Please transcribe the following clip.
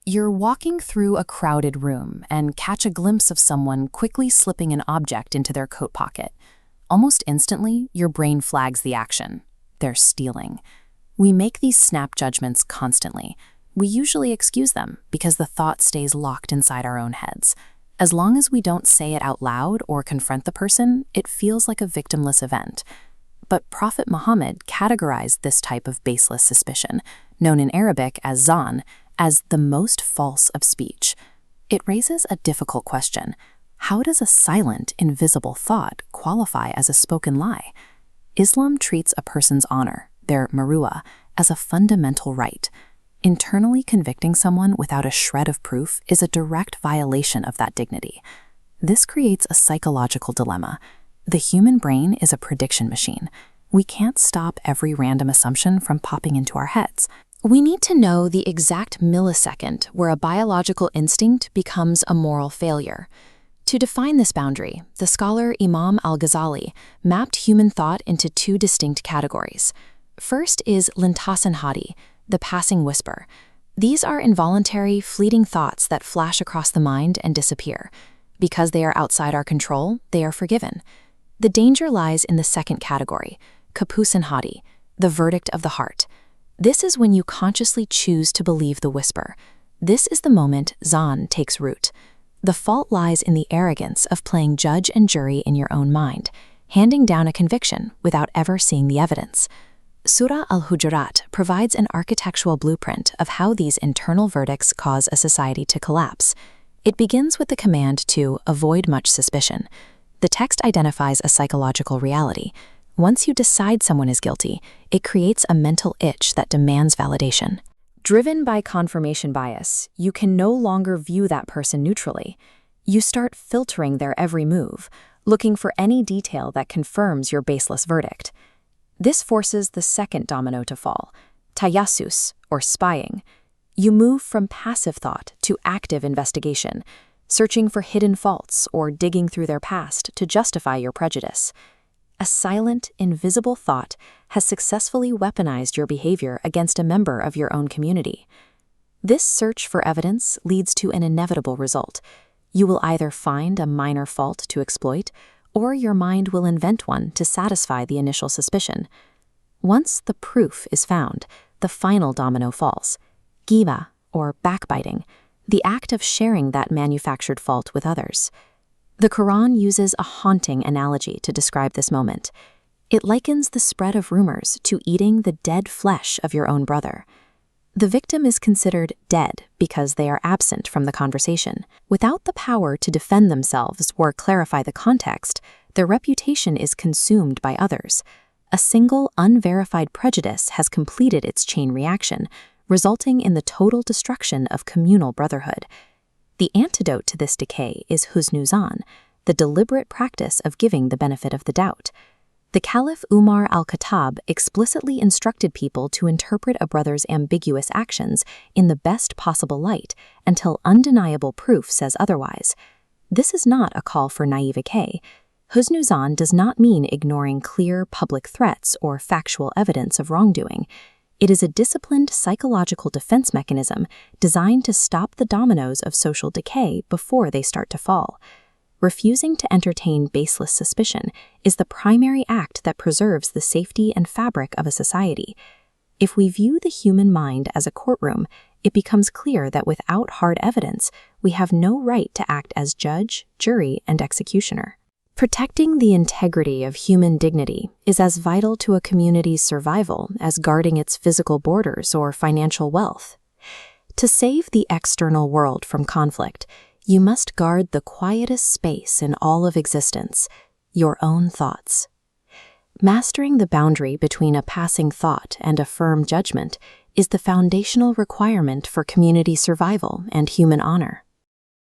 You're walking through a crowded room and catch a glimpse of someone quickly slipping an object into their coat pocket. Almost instantly, your brain flags the action. They're stealing. We make these snap judgments constantly. We usually excuse them because the thought stays locked inside our own heads. As long as we don't say it out loud or confront the person, it feels like a victimless event. But Prophet Muhammad categorized this type of baseless suspicion, known in Arabic as zan, as the most false of speech. It raises a difficult question. How does a silent, invisible thought qualify as a spoken lie? Islam treats a person's honor, their maruah, as a fundamental right. Internally convicting someone without a shred of proof is a direct violation of that dignity. This creates a psychological dilemma. The human brain is a prediction machine. We can't stop every random assumption from popping into our heads. We need to know the exact millisecond where a biological instinct becomes a moral failure. To define this boundary, the scholar Imam al-Ghazali mapped human thought into two distinct categories. First is lintasan hadi, the passing whisper. These are involuntary, fleeting thoughts that flash across the mind and disappear. Because they are outside our control, they are forgiven. The danger lies in the second category, kapusan hadi, the verdict of the heart. This is when you consciously choose to believe the whisper. This is the moment zan takes root. The fault lies in the arrogance of playing judge and jury in your own mind, handing down a conviction without ever seeing the evidence. Surah al-Hujurat provides an architectural blueprint of how these internal verdicts cause a society to collapse. It begins with the command to avoid much suspicion. The text identifies a psychological reality. Once you decide someone is guilty, it creates a mental itch that demands validation. Driven by confirmation bias, you can no longer view that person neutrally. You start filtering their every move, looking for any detail that confirms your baseless verdict. This forces the second domino to fall, tajassus, or spying. You move from passive thought to active investigation, searching for hidden faults or digging through their past to justify your prejudice. A silent, invisible thought has successfully weaponized your behavior against a member of your own community. This search for evidence leads to an inevitable result. You will either find a minor fault to exploit, or your mind will invent one to satisfy the initial suspicion. Once the proof is found, the final domino falls. Ghiba, or backbiting, the act of sharing that manufactured fault with others. The Quran uses a haunting analogy to describe this moment. It likens the spread of rumors to eating the dead flesh of your own brother. The victim is considered dead because they are absent from the conversation. Without the power to defend themselves or clarify the context, their reputation is consumed by others. A single unverified prejudice has completed its chain reaction, resulting in the total destruction of communal brotherhood. The antidote to this decay is husnuzan, the deliberate practice of giving the benefit of the doubt. The Caliph Umar al-Khattab explicitly instructed people to interpret a brother's ambiguous actions in the best possible light until undeniable proof says otherwise. This is not a call for naivete. Husnuzan does not mean ignoring clear public threats or factual evidence of wrongdoing. It is a disciplined psychological defense mechanism designed to stop the dominoes of social decay before they start to fall. Refusing to entertain baseless suspicion is the primary act that preserves the safety and fabric of a society. If we view the human mind as a courtroom, it becomes clear that without hard evidence, we have no right to act as judge, jury, and executioner. Protecting the integrity of human dignity is as vital to a community's survival as guarding its physical borders or financial wealth. To save the external world from conflict, you must guard the quietest space in all of existence, your own thoughts. Mastering the boundary between a passing thought and a firm judgment is the foundational requirement for community survival and human honor.